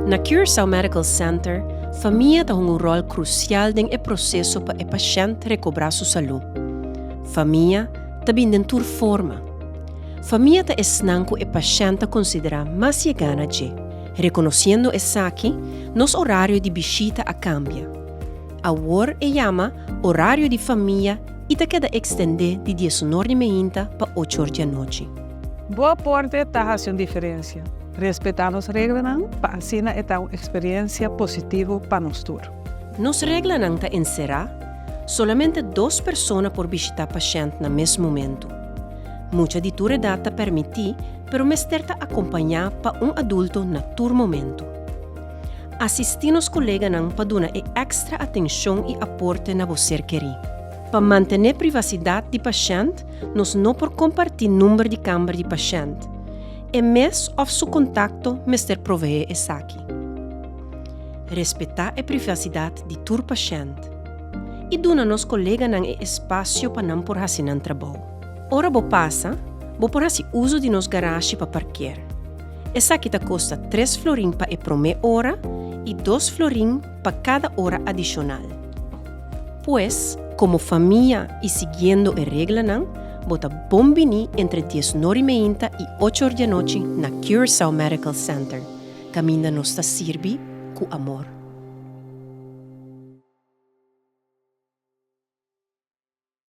Na Curaçao Medical Center, família tem um rol crucial no processo para o paciente recobrar sua saúde. Família também tem sua forma. Família é snang que o paciente considera mais chegana de. Reconhecendo isso aqui, nosso horário de visita cambia. Agora chama horário de família e te queda extender de 19h30 para 8h da noite. Boa parte está fazendo diferença. Respeitar as regras para assim ter uma experiência positiva para nós todos. Nos regras não está encerrar, solamente 2 pessoas por visitar paciente no mesmo momento. Muita de tua data permite, pero mester ta acompanhar para adulto na tur momento. Assistir nos colegas para dar extra atenção e aporte na você querer. Para manter a privacidade do paciente, nós não por compartilhar o número de câmara do paciente. E mesmo of seu contato, mester proveer esse aqui. Respeitar a privacidade de tur paciente. E dar nos colegas espaço para não por hacinan trabalho. Ora bo passa, bo por hasi uso de nos garagem para parquear. Essa aqui custa 3 florin para a primeira hora e 2 florin para cada hora adicional. Pois, como família e seguindo a regra bota bombini entre 19h30 e 8h da noite na Curaçao Medical Center. Caminha nos servir com amor.